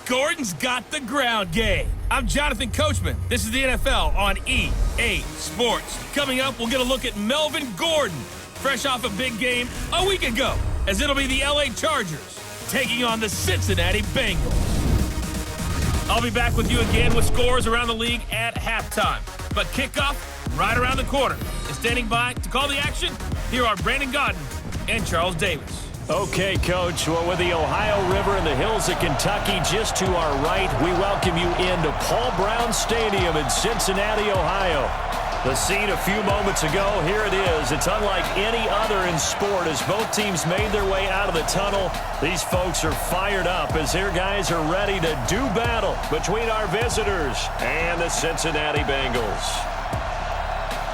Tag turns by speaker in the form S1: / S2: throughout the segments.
S1: Gordon's got the ground game. I'm Jonathan Coachman. This is the NFL on EA Sports. Coming up, we'll get a look at Melvin Gordon, fresh off a big game a week ago, as it'll be the LA Chargers taking on the Cincinnati Bengals. I'll be back with you again with scores around the league at halftime. But kickoff right around the corner. And standing by to call the action, here are Brandon Gaudin and Charles Davis.
S2: Okay, Coach. Well, with the Ohio River and the hills of Kentucky just to our right, we welcome you into Paul Brown Stadium in Cincinnati, Ohio. The scene a few moments ago, here it is. It's unlike any other in sport as both teams made their way out of the tunnel. These folks are fired up as their guys are ready to do battle between our visitors and the Cincinnati Bengals.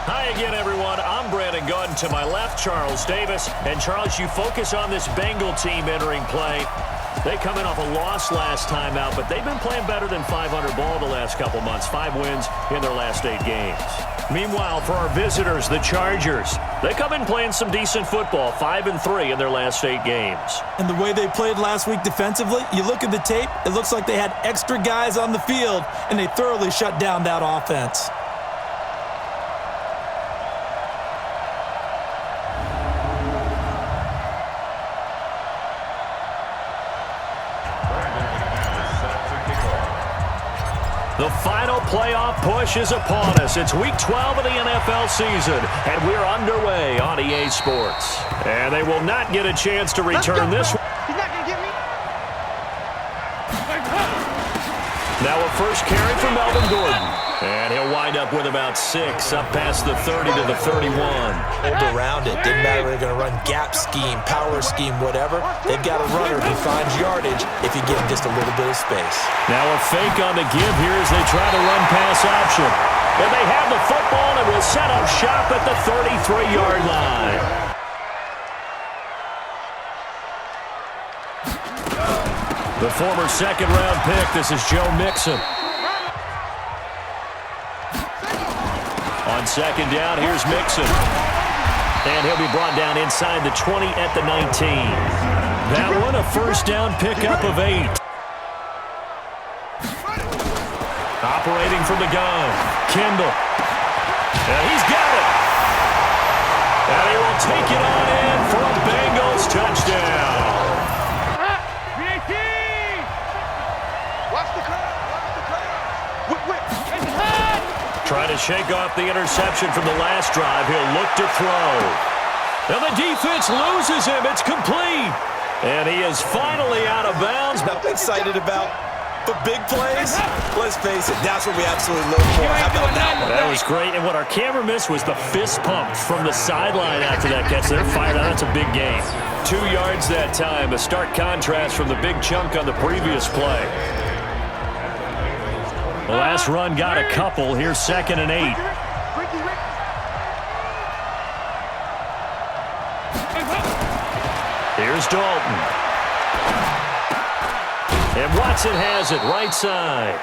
S2: Hi again, everyone. I'm Brandon Gaudin. To my left, Charles Davis. And, Charles, you focus on this Bengal team entering play. They come in off a loss last time out, but they've been playing better than 500 ball the last couple months. 5 wins in their last 8 games. Meanwhile, for our visitors, the Chargers, they come in playing some decent football, 5-3 in their last 8 games.
S3: And the way they played last week defensively, you look at the tape, it looks like they had extra guys on the field, and they thoroughly shut down that offense.
S2: The final playoff push is upon us. It's Week 12 of the NFL season, and we're underway on EA Sports. And they will not get a chance to return this one.
S4: He's not going to get me.
S2: Now a first carry for Melvin Gordon. And he'll wind up with about 6, up past the 30 to the 31.
S3: Hold around it. Didn't matter if they're going to run gap scheme, power scheme, whatever. They've got a runner who finds yardage if you give him just a little bit of space.
S2: Now a fake on the give here as they try to run pass option. And they have the football and will set up shop at the 33-yard line. The former second-round pick, this is Joe Mixon. On second down, here's Mixon. And he'll be brought down inside the 20 at the 19. That one, a first down pickup of 8. Operating from the gun, Kendall. And he's got it. And he will take it on in for a Bengals touchdown. Trying to shake off the interception from the last drive. He'll look to throw. And the defense loses him. It's complete. And he is finally out of bounds.
S3: I'm excited about the big plays. Let's face it, that's what we absolutely live for. How about that one?
S2: That was great. And what our camera missed was the fist pump from the sideline after that catch. They're fired out. That's a big game. 2 yards that time. A stark contrast from the big chunk on the previous play. The last run got a couple. Here's 2nd and 8. Here's Dalton. And Watson has it right side.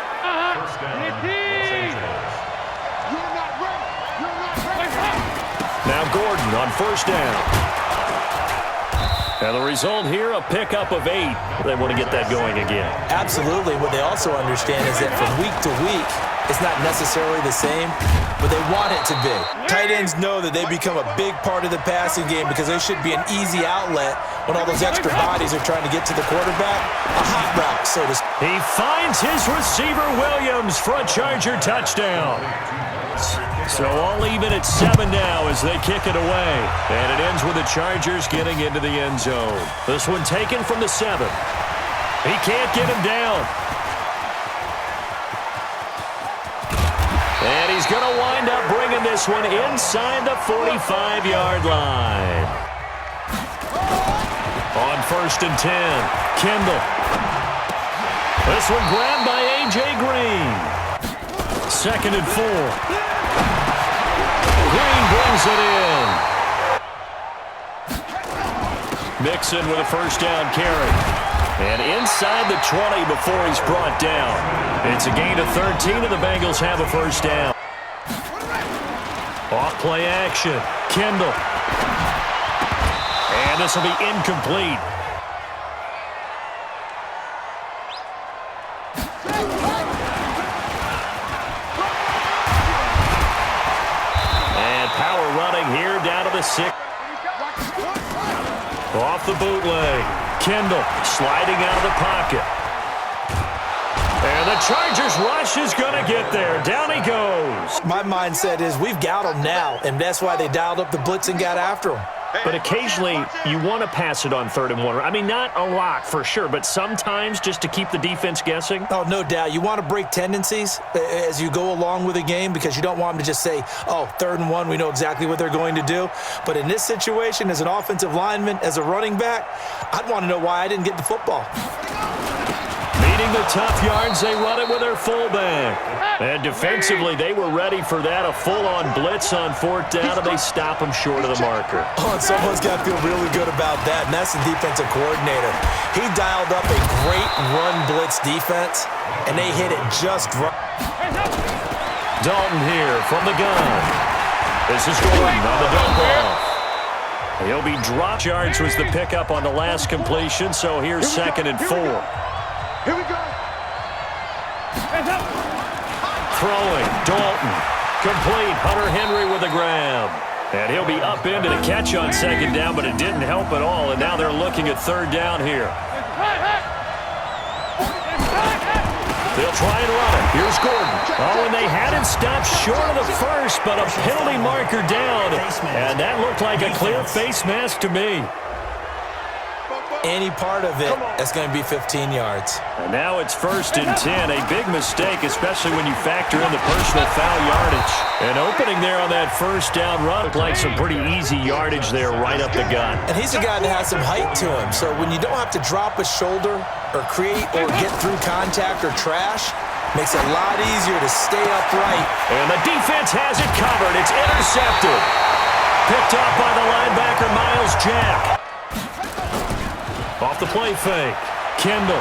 S2: Now Gordon on first down. And the result here, a pickup of 8. They want to get that going again.
S3: Absolutely. What they also understand is that from week to week, it's not necessarily the same, but they want it to be. Tight ends know that they become a big part of the passing game because they should be an easy outlet when all those extra bodies are trying to get to the quarterback. A hot route, so to speak.
S2: He finds his receiver, Williams, for a Charger touchdown. So all even at 7 now as they kick it away. And it ends with the Chargers getting into the end zone. This one taken from the 7. He can't get him down. And he's going to wind up bringing this one inside the 45-yard line. On 1st and 10, Kendall. This one grabbed by A.J. Green. 2nd and 4. Green brings it in. Mixon with a first down carry. And inside the 20 before he's brought down. It's a gain of 13, and the Bengals have a first down. Off play action. Kendall. And this will be incomplete. And power running here down to the 6. Off the bootleg. Kendall sliding out of the pocket. And the Chargers rush is going to get there. Down he goes.
S3: My mindset is we've got them now, and that's why they dialed up the blitz and got after them.
S2: But occasionally, you want to pass it on 3rd and 1. I mean, not a lot for sure, but sometimes just to keep the defense guessing.
S3: Oh, no doubt. You want to break tendencies as you go along with a game because you don't want them to just say, oh, 3rd and 1, we know exactly what they're going to do. But in this situation, as an offensive lineman, as a running back, I'd want to know why I didn't get the football.
S2: Meeting the tough yards, they run it with their fullback. And defensively, they were ready for that, a full-on blitz on 4th down, and they stop them short of the marker.
S3: Oh, and someone's got to feel really good about that, and that's the defensive coordinator. He dialed up a great run blitz defense, and they hit it just right.
S2: Dalton here from the gun. This is Gordon on the dump off. He'll be dropped. Yards was the pickup on the last completion, so here's 2nd and 4.
S4: Here we go.
S2: Throwing, Dalton. Complete, Hunter Henry with a grab. And he'll be up into the catch on 2nd down, but it didn't help at all, and now they're looking at 3rd down here. They'll try and run it. Here's Gordon. Oh, and they had it stopped short of the first, but a penalty marker down, and that looked like a clear face mask to me.
S3: Any part of it, that's going to be 15 yards.
S2: And now it's 1st and 10. A big mistake, especially when you factor in the personal foul yardage. And opening there on that 1st down run looked like some pretty easy yardage there right up the gut.
S3: And he's a guy that has some height to him. So when you don't have to drop a shoulder or create or get through contact or trash, makes it a lot easier to stay upright.
S2: And the defense has it covered. It's intercepted. Picked up by the linebacker, Miles Jack. Off the play fake. Kendall.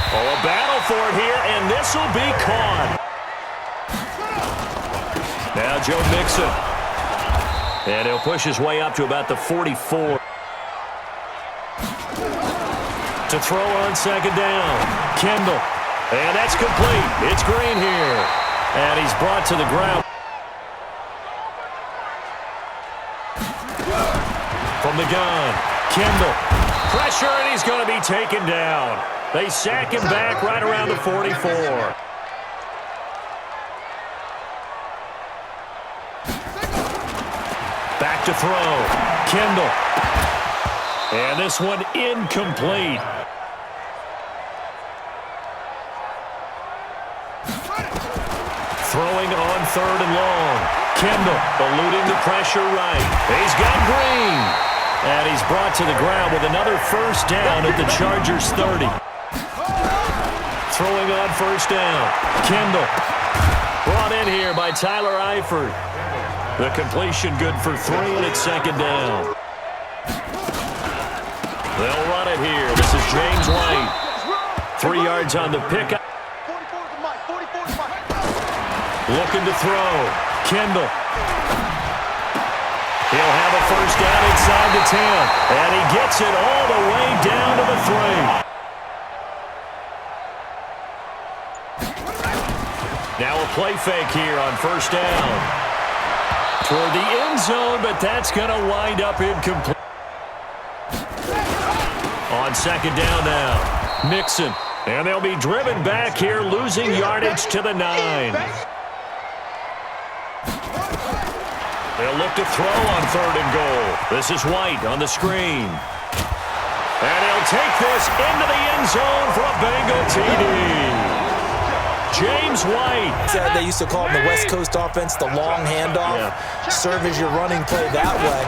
S2: Oh, a battle for it here, and this will be caught. Now Joe Mixon. And he'll push his way up to about the 44. To throw on 2nd down. Kendall. And that's complete. It's Green here. And he's brought to the ground. From the gun, Kendall. Pressure, and he's going to be taken down. They sack him back right around the 44. Back to throw. Kendall. And this one incomplete. Throwing on 3rd and long. Kendall eluding the pressure right. He's got Green. And he's brought to the ground with another 1st down at the Chargers 30. Throwing on 1st down. Kendall. Brought in here by Tyler Eifert. The completion good for 3, and it's 2nd down. They'll run it here. This is James White. 3 yards on the pickup. Looking to throw. Kendall. He'll have a 1st down inside the 10. And he gets it all the way down to the 3. Now a play fake here on 1st down. Toward the end zone, but that's going to wind up incomplete. On 2nd down now. Mixon. And they'll be driven back here, losing yardage to the 9. They'll look to throw on 3rd and goal. This is White on the screen. And he'll take this into the end zone for a Bengal TD. James White.
S3: They used to call it the West Coast offense, the long handoff.
S2: Yeah.
S3: Serve as your running play that way,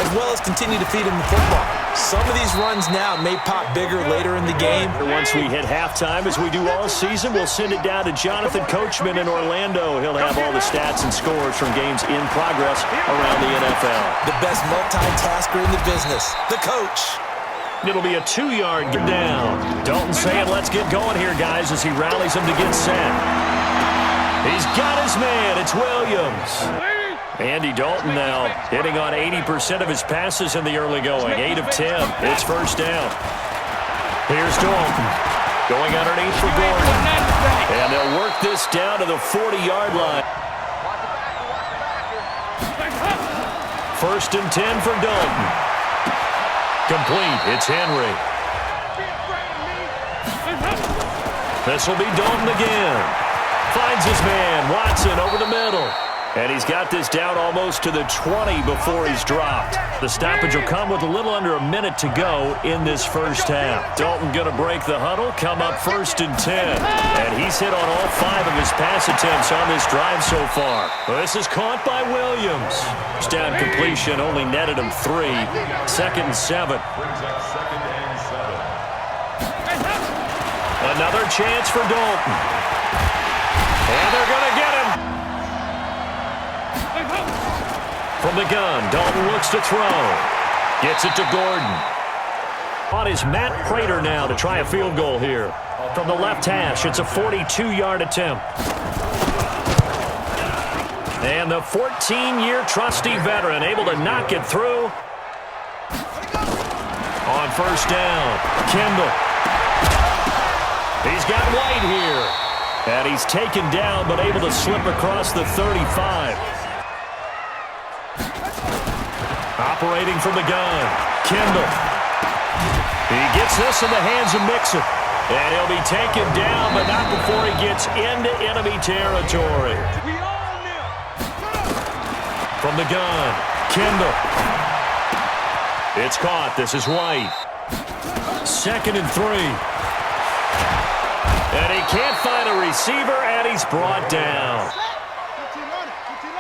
S3: as well as continue to feed him the football. Some of these runs now may pop bigger later in the game.
S2: Once we hit halftime, as we do all season, we'll send it down to Jonathan Coachman in Orlando. He'll have all the stats and scores from games in progress around the NFL.
S3: The best multitasker in the business, the coach.
S2: It'll be a 2-yard down. Dalton saying, let's get going here, guys, as he rallies him to get set. He's got his man. It's Williams. Andy Dalton now hitting on 80% of his passes in the early going. 8 of 10. It's 1st down. Here's Dalton. Going underneath for Gordon. And they'll work this down to the 40-yard line. 1st and 10 for Dalton. Complete. It's Henry. This will be Dalton again. Finds his man. Watson over the middle. And he's got this down almost to the 20 before he's dropped. The stoppage will come with a little under a minute to go in this first half. Dalton going to break the huddle, come up 1st and 10. And he's hit on all 5 of his pass attempts on this drive so far. This is caught by Williams. Down completion only netted him 3. 2nd and 7. Another chance for Dalton. And they're going to get him. From the gun, Dalton looks to throw. Gets it to Gordon. On is Matt Prater now to try a field goal here. From the left hash, it's a 42-yard attempt. And the 14-year trusty veteran able to knock it through. On 1st down, Kendall. He's got White here. And he's taken down but able to slip across the 35. Operating from the gun, Kendall. He gets this in the hands of Mixon. And he'll be taken down, but not before he gets into enemy territory. From the gun, Kendall. It's caught. This is White. 2nd and 3. And he can't find a receiver, and he's brought down.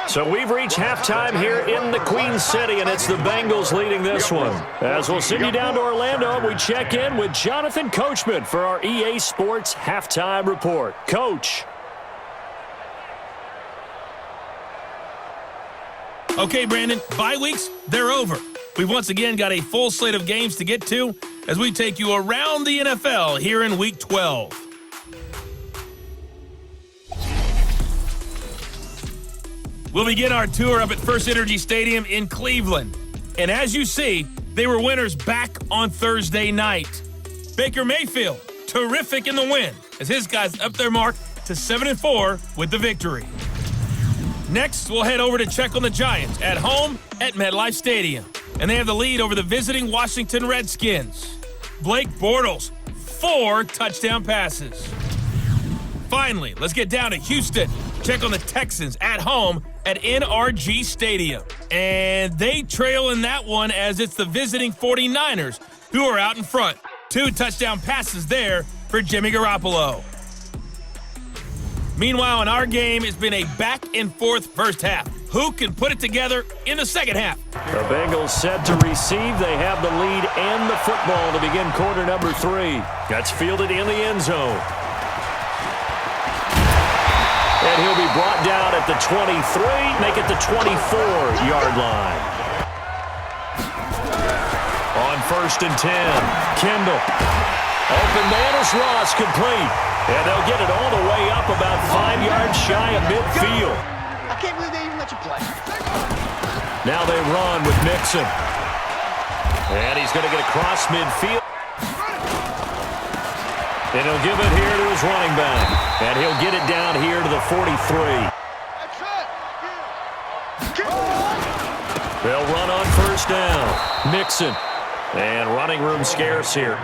S2: So we've reached halftime here in the Queen City, and it's the Bengals leading this one. As we'll send you down to Orlando, we check in with Jonathan Coachman for our EA Sports Halftime Report. Coach.
S1: Okay, Brandon, bye weeks, they're over. We've once again got a full slate of games to get to as we take you around the NFL here in Week 12. We'll begin our tour up at First Energy Stadium in Cleveland. And as you see, they were winners back on Thursday night. Baker Mayfield, terrific in the win, as his guys upped their mark to 7-4 with the victory. Next, we'll head over to check on the Giants at home at MetLife Stadium. And they have the lead over the visiting Washington Redskins. Blake Bortles, 4 touchdown passes. Finally, let's get down to Houston. Check on the Texans at home at NRG Stadium. And they trail in that one as it's the visiting 49ers who are out in front. 2 touchdown passes there for Jimmy Garoppolo. Meanwhile, in our game, it's been a back-and-forth first half. Who can put it together in the second half?
S2: The Bengals set to receive. They have the lead and the football to begin quarter number 3. That's fielded in the end zone. And he'll be brought down at the 23, make it the 24-yard line. On 1st and 10, Kendall. Open man is Ross, complete. And they'll get it all the way up about 5 yards shy of midfield.
S4: I can't believe they even let you play.
S2: Now they run with Mixon. And he's going to get across midfield. And he'll give it here to his running back. And he'll get it down here to the 43. They'll run on 1st down. Mixon. And running room scarce here.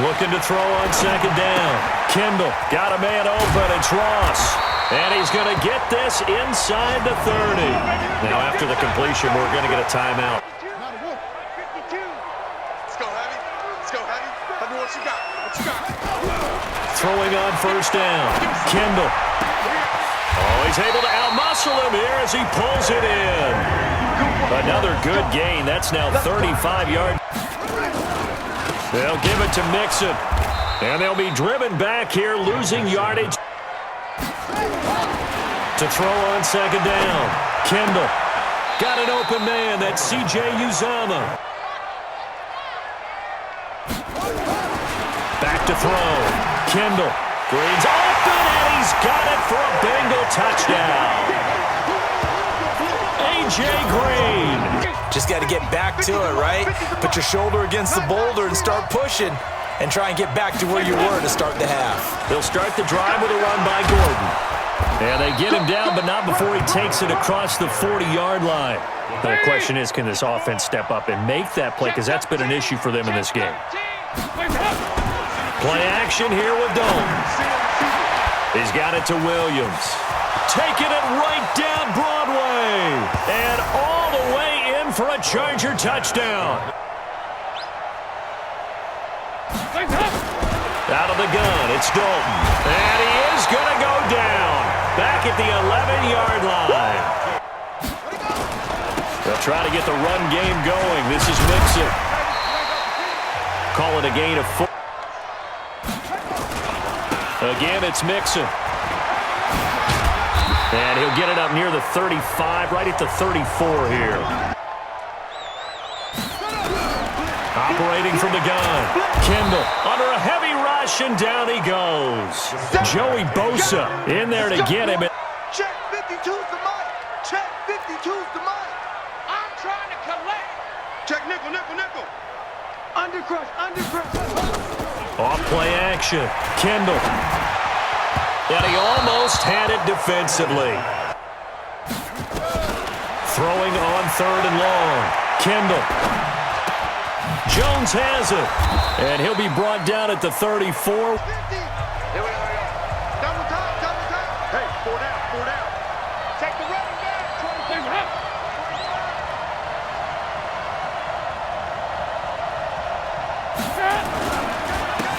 S2: Looking to throw on 2nd down. Kendall got a man open. It's Ross. And he's going to get this inside the 30. Now after the completion, we're going to get a timeout. Throwing on 1st down. Kendall. Oh, he's able to outmuscle him here as he pulls it in. Another good gain. That's now 35 yards. They'll give it to Mixon. And they'll be driven back here, losing yardage. To throw on 2nd down. Kendall. Got an open man. That's C.J. Uzomah. Back to throw. Kendall. Green's open, and he's got it for a Bengal touchdown. A.J. Green.
S3: Just got to get back to it, right? Put your shoulder against the boulder and start pushing and try and get back to where you were to start the half.
S2: They'll start the drive with a run by Gordon. And they get him down, but not before he takes it across the 40-yard line. The question is, can this offense step up and make that play? Because that's been an issue for them in this game. Play action here with Dalton. He's got it to Williams. Taking it right down Broadway. And all the way in for a Charger touchdown. Out of the gun, it's Dalton. And he is going to go down. Back at the 11-yard line. They'll try to get the run game going. This is Mixon. Call it a gain of 4. Again, it's Mixon. And he'll get it up near the 35, right at the 34 here. Operating from the gun. Kendall under a heavy rush, and down he goes. Joey Bosa in there to get him.
S4: Check 52's the mic. Check 52's the mic. I'm trying to collect. Check nickel, nickel, nickel. Undercrush, undercrush.
S2: Off play action. Kendall. And he almost had it defensively. Throwing on 3rd and long. Kendall. Jones has it. And he'll be brought down at the 34.
S4: Here we go. Double time, double time. Hey, 4 down, 4 down. Take the running back.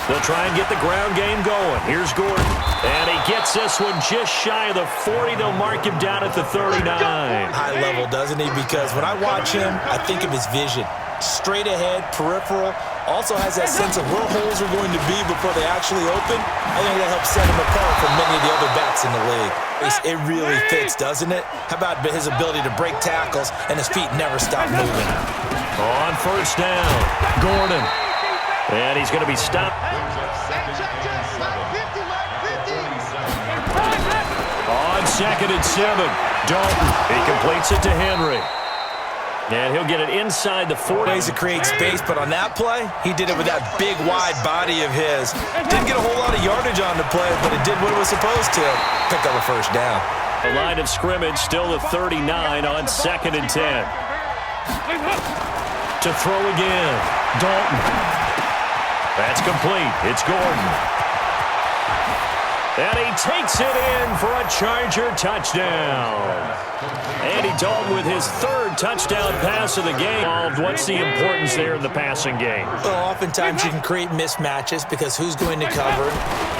S2: They'll try and get the ground game going. Here's Gordon. And he gets this one just shy of the 40. They'll mark him down at the 39.
S3: High level, doesn't he? Because when I watch him, I think of his vision. Straight ahead, peripheral. Also has that sense of where holes are going to be before they actually open. I think that helps set him apart from many of the other backs in the league. It really fits, doesn't it? How about his ability to break tackles and his feet never stop moving?
S2: On 1st down, Gordon. And he's going to be stopped. On 2nd and 7, Dalton. He completes it to Henry. And he'll get it inside the 40.
S3: Ways to create space, but on that play, he did it with that big, wide body of his. Didn't get a whole lot of yardage on the play, but it did what it was supposed to. Pick up a 1st down.
S2: The line of scrimmage still the 39 on 2nd and 10. To throw again, Dalton. That's complete. It's Gordon. And he takes it in for a Charger touchdown. Andy Dalton with his 3rd touchdown pass of the game. What's the importance there in the passing game?
S3: Well, oftentimes you can create mismatches because who's going to cover,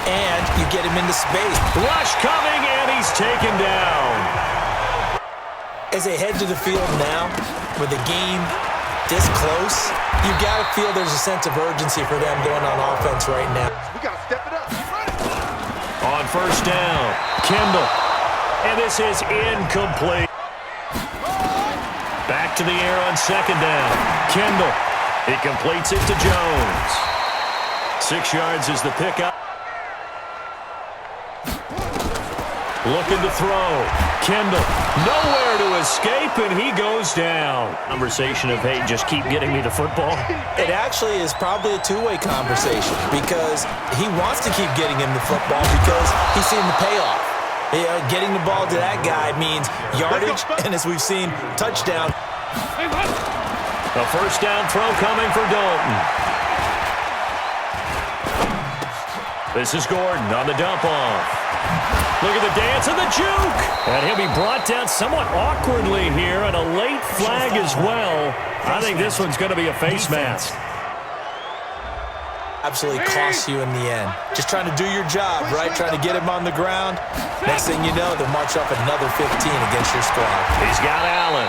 S3: and you get him into space.
S2: Rush coming, and he's taken down.
S3: As they head to the field now, with the game this close, you got to feel there's a sense of urgency for them going on offense right now.
S4: We got to step it up.
S2: On 1st down, Kendall. And this is incomplete. Back to the air on 2nd down. Kendall. He completes it to Jones. 6 yards is the pickup. Looking to throw. Kendall. Nowhere to escape, and he goes down. Conversation of, hey, just keep getting me the football.
S3: It actually is probably a two-way conversation because he wants to keep getting him the football because he's seen the payoff. Getting the ball to that guy means yardage, and as we've seen, touchdown.
S2: A 1st down throw coming for Dalton. This is Gordon on the dump-off. Look at the dance and the juke. And he'll be brought down somewhat awkwardly here, and a late flag as well. I think this one's going to be a face mask.
S3: Absolutely costs you in the end. Just trying to do your job, right? Trying to get him on the ground. Next thing you know, they'll march off another 15 against your squad.
S2: He's got Allen.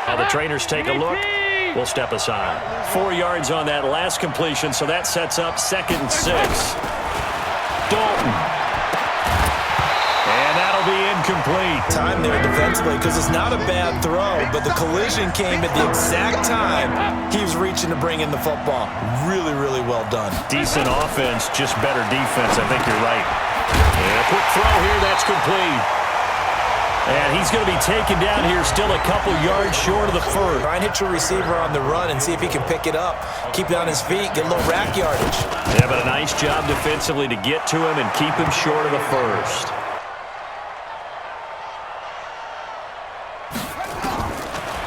S2: Now the trainers take a look. We'll step aside. 4 yards on that last completion, so that sets up 2nd and 6. Dalton. And that'll be incomplete.
S3: Time there defensively because it's not a bad throw, but the collision came at the exact time he was reaching to bring in the football. Really, really well done.
S2: Decent offense, just better defense. I think you're right. And a quick throw here, that's complete. And he's going to be taken down here still a couple yards short of the first.
S3: Try and hit your receiver on the run and see if he can pick it up. Keep it on his feet, get a little rack yardage.
S2: Yeah, but a nice job defensively to get to him and keep him short of the first.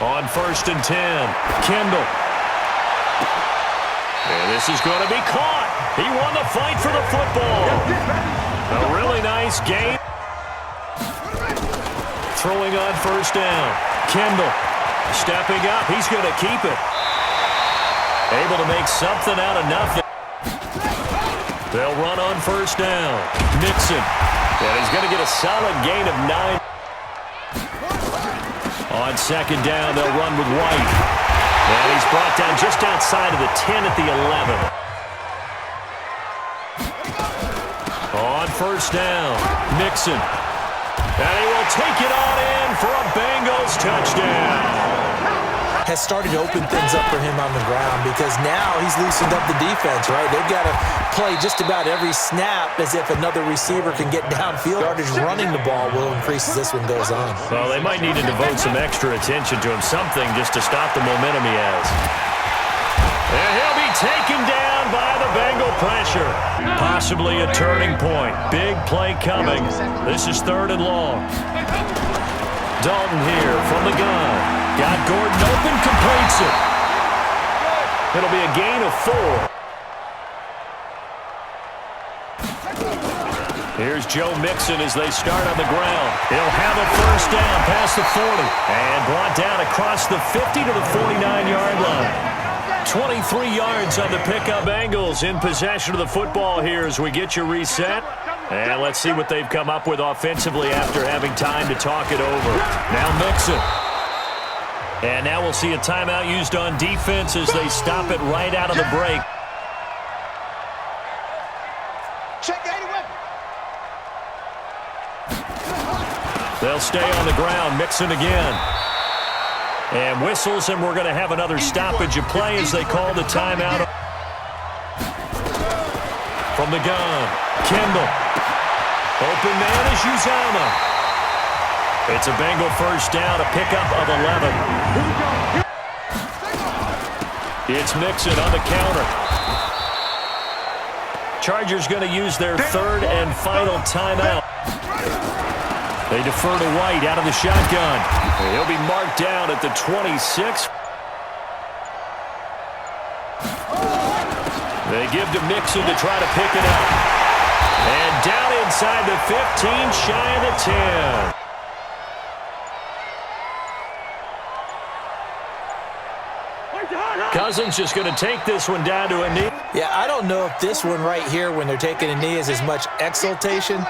S2: On 1st and 10, Kendall. And this is going to be caught. He won the fight for the football. A really nice game. Throwing on 1st down. Kendall stepping up. He's going to keep it. Able to make something out of nothing. They'll run on 1st down. Mixon. And he's going to get a solid gain of 9. On 2nd down, they'll run with White. And he's brought down just outside of the 10 at the 11. On 1st down, Mixon. And he will take it on in for a Bengals touchdown.
S3: Has started to open things up for him on the ground because now he's loosened up the defense, right? They've got to play just about every snap as if another receiver can get downfield. Yardage running the ball will increase as this one goes on.
S2: Well, they might need to devote some extra attention to him, something just to stop the momentum he has. And he'll be taken down by the Bengal pressure. Possibly a turning point. Big play coming. This is 3rd and long. Dalton here from the gun. Got Gordon open, completes it. It'll be a gain of 4. Here's Joe Mixon as they start on the ground. He'll have a 1st down past the 40. And brought down across the 50 to the 49-yard line. 23 yards on the pickup. Bengals in possession of the football here as we get you reset. And let's see what they've come up with offensively after having time to talk it over. Now Mixon. And now we'll see a timeout used on defense as they stop it right out of the break. They'll stay on the ground. Mixon again. And whistles, and we're going to have another stoppage of play as they call the timeout. From the gun, Kendall. Open man is Uzama. It's a Bengal 1st down, a pickup of 11. It's Mixon on the counter. Chargers going to use their 3rd and final timeout. They defer to White out of the shotgun. He'll be marked down at the 26. They give to Mixon to try to pick it up. And down inside the 15, shy of the 10. Cousins just going to take this one down to a knee.
S3: Yeah, I don't know if this one right here, when they're taking a knee, is as much exultation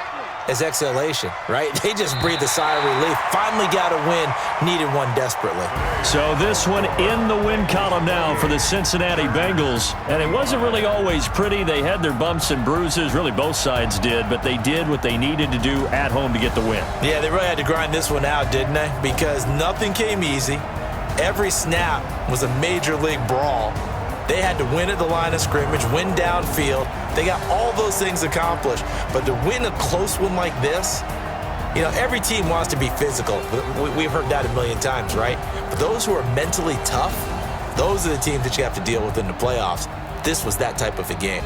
S3: as exhalation, right? They just breathe a sigh of relief. Finally got a win, needed one desperately.
S2: So this one in the win column now for the Cincinnati Bengals. And it wasn't really always pretty. They had their bumps and bruises. Really, both sides did. But they did what they needed to do at home to get the win.
S3: Yeah, they really had to grind this one out, didn't they? Because nothing came easy. Every snap was a major league brawl. They had to win at the line of scrimmage, win downfield. They got all those things accomplished. But to win a close one like this, you know, every team wants to be physical. We've heard that a million times, right? But those who are mentally tough, those are the teams that you have to deal with in the playoffs. This was that type of a game.